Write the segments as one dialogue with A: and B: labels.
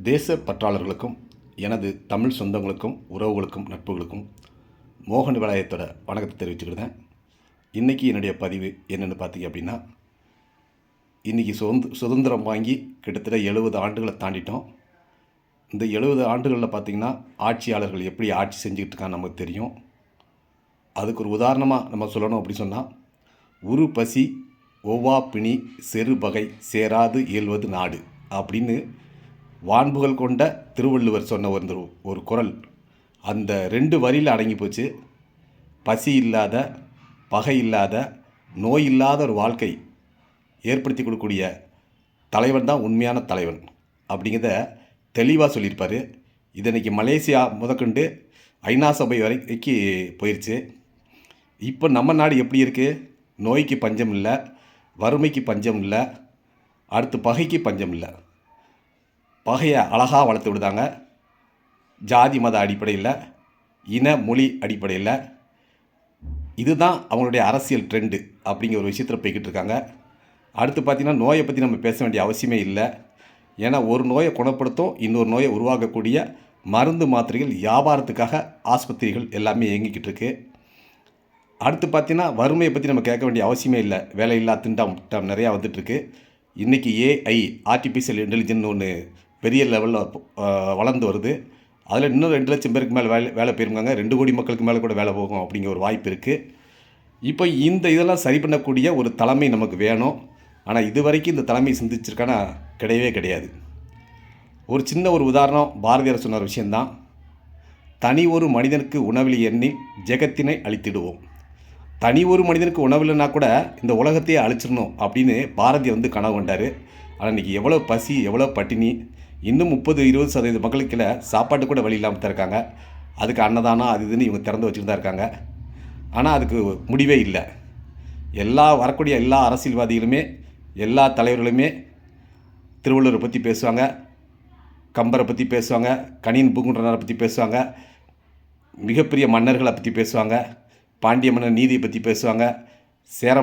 A: தேச பற்றாளர்களுக்கும் எனது தமிழ் சொந்தங்களுக்கும் உறவுகளுக்கும் நட்புகளுக்கும் மோகன் விலாயத்தோட வணக்கத்தை தெரிவிச்சுக்கிட்டேன். இன்றைக்கி என்னுடைய பதிவு என்னென்னு பார்த்தீங்க அப்படின்னா, இன்றைக்கி சுதந்திரம் வாங்கி கிட்டத்தட்ட 70 ஆண்டுகளை தாண்டிட்டோம். இந்த 70 ஆண்டுகளில் பார்த்திங்கன்னா ஆட்சியாளர்கள் எப்படி ஆட்சி செஞ்சுக்கிட்டு இருக்கான்னு நமக்கு தெரியும். அதுக்கு ஒரு உதாரணமாக நம்ம சொல்லணும் அப்படி சொன்னால், உரு பசி ஒவ்வா பிணி செரு பகை சேராது இயல்வது நாடு அப்படின்னு வான்புகள் கொண்ட திருவள்ளுவர் சொன்ன ஒரு குறள் அந்த 2 வரியில் அடங்கி போச்சு. பசி இல்லாத, பகை இல்லாத, நோய் இல்லாத ஒரு வாழ்க்கை ஏற்படுத்தி கொடுக்கக்கூடிய தலைவன் தான் உண்மையான தலைவன் அப்படிங்கிறத தெளிவாக சொல்லியிருப்பார். இது இன்றைக்கி மலேசியா முதற்கொண்டு ஐநா சபை வரைக்கு போயிடுச்சு. இப்போ நம்ம நாடு எப்படி இருக்குது? நோய்க்கு பஞ்சம் இல்லை, வறுமைக்கு பஞ்சம் இல்லை, அடுத்து பகைக்கு பஞ்சம் இல்லை. பகையை அழகாக வளர்த்து விடுதாங்க. ஜாதி மத அடிப்படையில், இன மொழி அடிப்படையில். இதுதான் அவங்களுடைய அரசியல் ட்ரெண்டு அப்படிங்கிற ஒரு விஷயத்தில் போய்கிட்டு இருக்காங்க. அடுத்து பார்த்திங்கன்னா, நோயை பற்றி நம்ம பேச வேண்டிய அவசியமே இல்லை. ஏன்னா ஒரு நோயை குணப்படுத்தும், இன்னொரு நோயை உருவாக்கக்கூடிய மருந்து மாத்திரைகள் வியாபாரத்துக்காக ஆஸ்பத்திரிகள் எல்லாமே இயங்கிக்கிட்டு இருக்கு. அடுத்து பார்த்திங்கன்னா, வறுமையை பற்றி நம்ம கேட்க வேண்டிய அவசியமே இல்லை. வேலையில்லா திண்டாட்டம் நிறையா வந்துட்டுருக்கு. இன்றைக்கி ஏஐ ஆர்டிஃபிஷியல் இன்டெலிஜென்ஸ் ஒன்று பெரிய லெவலில் வளர்ந்து வருது. அதில் இன்னும் 2 லட்சம் பேருக்கு மேலே வேலை போயிருக்காங்க. 2 கோடி மக்களுக்கு மேலே கூட வேலை போகும் அப்படிங்கிற ஒரு வாய்ப்பு இருக்குது. இப்போ இதெல்லாம் சரி பண்ணக்கூடிய ஒரு தலைமை நமக்கு வேணும். ஆனால் இது வரைக்கும் இந்த தலைமை சிந்திச்சிருக்கானா கிடையவே கிடையாது. ஒரு சின்ன ஒரு உதாரணம் பாரதியார் சொன்ன ஒரு விஷயந்தான். தனி ஒரு மனிதனுக்கு உணவில் எண்ணி ஜெகத்தினை அழித்திடுவோம். தனி ஒரு மனிதனுக்கு உணவில்லைன்னா கூட இந்த உலகத்தையே அழிச்சிடணும் அப்படின்னு பாரதி கனவு கொண்டார். ஆனால் இன்றைக்கி எவ்வளோ பசி, எவ்வளோ பட்டினி, இன்னும் 30-20% மக்களுக்கு சாப்பாட்டு கூட வழி இல்லாமல் தான் இருக்காங்க. அதுக்கு அன்னதானம் அது இதுன்னு இவங்க திறந்து வச்சுட்டு தான் இருக்காங்க. ஆனால் அதுக்கு முடிவே இல்லை. வரக்கூடிய எல்லா அரசியல்வாதிகளுமே, எல்லா தலைவர்களுமே திருவள்ளுவரை பற்றி பேசுவாங்க, கம்பரை பற்றி பேசுவாங்க, கணியன் பூங்குன்றனாரை பற்றி பேசுவாங்க, மிகப்பெரிய மன்னர்களை பற்றி பேசுவாங்க, பாண்டிய மன்னன் நீதியை பற்றி பேசுவாங்க, சோழ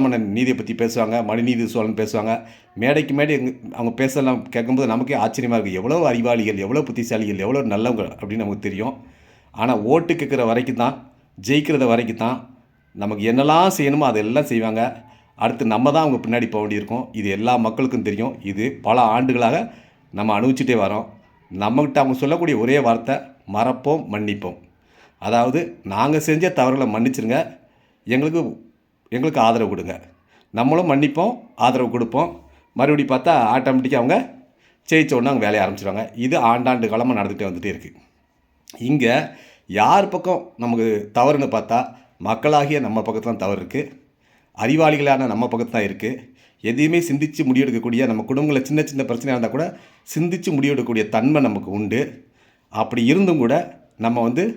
A: மன்னன் நீதியை பற்றி பேசுவாங்க, மனுநீதி சோழன் பேசுவாங்க. மேடைக்கு மேடை அவங்க பேசலாம் கேட்கும்போது நமக்கே ஆச்சரியமாக இருக்குது. எவ்வளோ அறிவாளிகள், எவ்வளோ புத்திசாலிகள், எவ்வளோ நல்லவங்க அப்படின்னு நமக்கு தெரியும். ஆனால் ஓட்டு கேட்குற வரைக்கும் தான், ஜெயிக்கிறத வரைக்கும் தான் நமக்கு என்னெல்லாம் செய்யணுமோ அதெல்லாம் செய்வாங்க. அடுத்து நம்ம தான் அவங்க பின்னாடி போக வேண்டியிருக்கோம். இது எல்லா மக்களுக்கும் தெரியும். இது பல ஆண்டுகளாக நம்ம அனுபவிச்சுட்டே வரோம். நம்மகிட்ட அவங்க சொல்லக்கூடிய ஒரே வார்த்தை மறப்போம், மன்னிப்போம். அதாவது நாங்கள் செஞ்ச தவறுகளை மன்னிச்சிருங்க, எங்களுக்கு ஆதரவு கொடுங்க. நம்மளும் மன்னிப்போம், ஆதரவு கொடுப்போம். மறுபடியும் பார்த்தா ஆட்டோமேட்டிக்காக அவங்க ஜெயித்த உடனே அவங்க வேலையை ஆரம்பிச்சிடுவாங்க. இது ஆண்டாண்டு காலமாக நடந்துகிட்டே வந்துகிட்டே இருக்குது. இங்கே யார் பக்கம் நமக்கு தவறுன்னு பார்த்தா மக்களாகிய நம்ம பக்கத்தில் தான் தவறு இருக்குது. அறிவாளிகளான நம்ம பக்கத்தில் தான் இருக்குது. எதையுமே சிந்தித்து முடிவெடுக்கக்கூடிய, நம்ம குடும்பங்களில் சின்ன சின்ன பிரச்சனையாக இருந்தால் கூட சிந்தித்து முடிவெடுக்கக்கூடிய தன்மை நமக்கு உண்டு. அப்படி இருந்தும் கூட நம்ம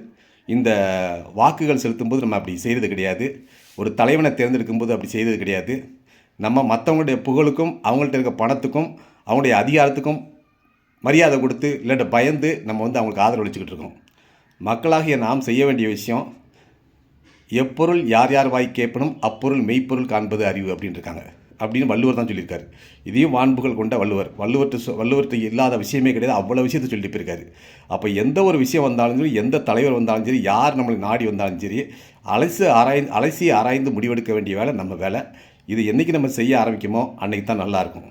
A: இந்த வாக்குகள் செலுத்தும்போது நம்ம அப்படி செய்கிறது கிடையாது. ஒரு தலைவனை தேர்ந்தெடுக்கும்போது அப்படி செய்கிறது கிடையாது. நம்ம மற்றவங்களுடைய புகழுக்கும், அவங்கள்ட்ட இருக்க பணத்துக்கும், அவங்களுடைய அதிகாரத்துக்கும் மரியாதை கொடுத்து இல்லாட்ட பயந்து நம்ம அவங்களுக்கு ஆதரவு அளிச்சுக்கிட்டு இருக்கோம். மக்களாகிய நாம் செய்ய வேண்டிய விஷயம், எப்பொருள் யார் யார் வாய் கேட்பனும் அப்பொருள் மெய்ப்பொருள் காண்பது அறிவு அப்படின்னு இருக்காங்க அப்படின்னு வள்ளுவர் தான் சொல்லியிருக்காரு. இதையும் வான்புகள் கொண்ட வள்ளுவர்கிட்ட இல்லாத விஷயமே கிடையாது. அவ்வளோ விஷயத்தை சொல்லிட்டு போயிருக்காரு. அப்போ எந்த ஒரு விஷயம் வந்தாலும் சரி, எந்த தலைவர் வந்தாலும் சரி, யார் நம்மளுக்கு நாடி வந்தாலும் சரி, அலசி ஆராய்ந்து முடிவெடுக்க வேண்டிய வேலை நம்ம வேலை. இது என்றைக்கு நம்ம செய்ய ஆரம்பிக்குமோ அன்றைக்கி தான் நல்லாயிருக்கும்.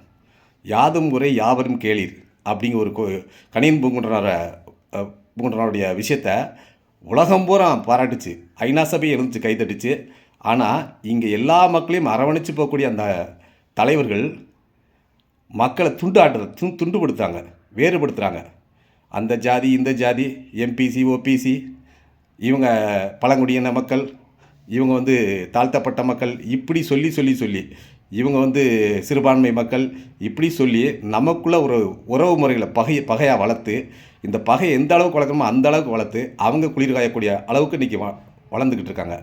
A: யாதும் முறை யாவரும் கேளீர் அப்படிங்கிற ஒரு கணியன் பூங்குன்றனுடைய விஷயத்தை உலகம் பூரா பாராட்டுச்சு, ஐநா சபை இருந்துச்சு, கைத்தட்டுச்சு. ஆனால் இங்கே எல்லா மக்களையும் அரவணைச்சு போகக்கூடிய அந்த தலைவர்கள் மக்களை துண்டுபடுத்துகிறாங்க, வேறுபடுத்துகிறாங்க. அந்த ஜாதி, இந்த ஜாதி, எம்பிசி, ஓபிசி, இவங்க பழங்குடியின மக்கள், இவங்க தாழ்த்தப்பட்ட மக்கள், இப்படி சொல்லி இவங்க சிறுபான்மை மக்கள், இப்படி சொல்லி நமக்குள்ளே ஒரு உறவு முறைகளை பகையாக வளர்த்து, இந்த பகையை எந்த அளவுக்கு வளர்க்கணுமோ அந்த அளவுக்கு வளர்த்து அவங்க குளிர் காயக்கூடிய அளவுக்கு இன்றைக்கி வளர்ந்துக்கிட்டு இருக்காங்க.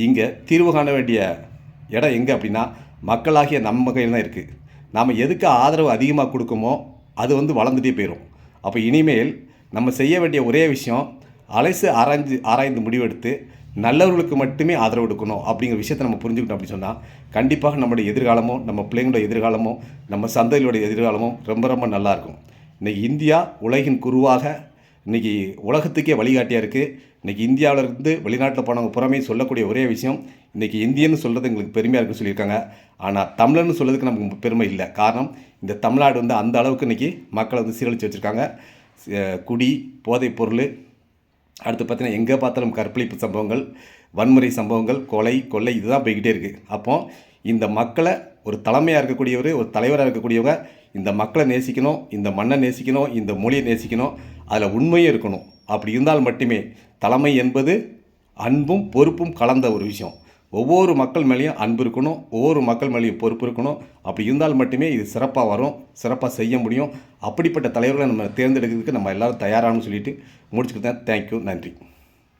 A: இங்கே தீர்வு காண வேண்டிய இடம் எங்கே அப்படின்னா, மக்களாகிய நம்ம கையில் தான் இருக்குது. நாம் எதுக்கு ஆதரவு அதிகமாக கொடுக்குமோ அது வளர்ந்துட்டே போயிடும். அப்போ இனிமேல் நம்ம செய்ய வேண்டிய ஒரே விஷயம், ஆராய்ந்து முடிவெடுத்து நல்லவர்களுக்கு மட்டுமே ஆதரவு கொடுக்கணும் அப்படிங்கிற விஷயத்தை நம்ம புரிஞ்சுக்கிட்டோம் அப்படின்னு சொன்னால், கண்டிப்பாக நம்மளுடைய எதிர்காலமும், நம்ம பிள்ளைங்களோட எதிர்காலமும், நம்ம சந்ததியோட எதிர்காலமும் ரொம்ப ரொம்ப நல்லாயிருக்கும். இன்றைக்கி இந்தியா உலகின் குருவாக இன்றைக்கி உலகத்துக்கே வழிகாட்டியாக இருக்குது. இன்றைக்கி இந்தியாவிலேருந்து வெளிநாட்டில் போனவங்க புறமே சொல்லக்கூடிய ஒரே விஷயம், இன்றைக்கி இந்தியன்னு சொல்கிறது எங்களுக்கு பெருமையாக இருக்குன்னு சொல்லியிருக்காங்க. ஆனால் தமிழர்னு சொல்கிறதுக்கு நமக்கு பெருமை இல்லை. காரணம், இந்த தமிழ்நாடு வந்து அந்த அளவுக்கு இன்றைக்கி மக்களை வந்து சீரழித்து வச்சுருக்காங்க. குடி, போதைப் பொருள், அடுத்து பார்த்திங்கன்னா எங்கே பார்த்தாலும் கற்பழிப்பு சம்பவங்கள், வன்முறை சம்பவங்கள், கொலை, கொள்ளை, இதுதான் போய்கிட்டே இருக்குது. அப்போது இந்த மக்களை ஒரு தலைமையாக இருக்கக்கூடியவர், ஒரு தலைவராக இருக்கக்கூடியவங்க இந்த மக்களை நேசிக்கணும், இந்த மண்ணை நேசிக்கணும், இந்த மொழியை நேசிக்கணும், அதில் உண்மையும் இருக்கணும். அப்படி இருந்தால் மட்டுமே தலைமை என்பது அன்பும் பொறுப்பும் கலந்த ஒரு விஷயம். ஒவ்வொரு மக்கள் மேலேயும் அன்பு இருக்கணும், ஒவ்வொரு மக்கள் மேலேயும் பொறுப்பு இருக்கணும். அப்படி இருந்தால் மட்டுமே இது சிறப்பாக வரும், சிறப்பாக செய்ய முடியும். அப்படிப்பட்ட தலைவர்களை நம்ம தேர்ந்தெடுக்கிறதுக்கு நம்ம எல்லோரும் தயாரானு சொல்லிட்டு முடிச்சுக்கிட்டேன். தேங்க்யூ, நன்றி.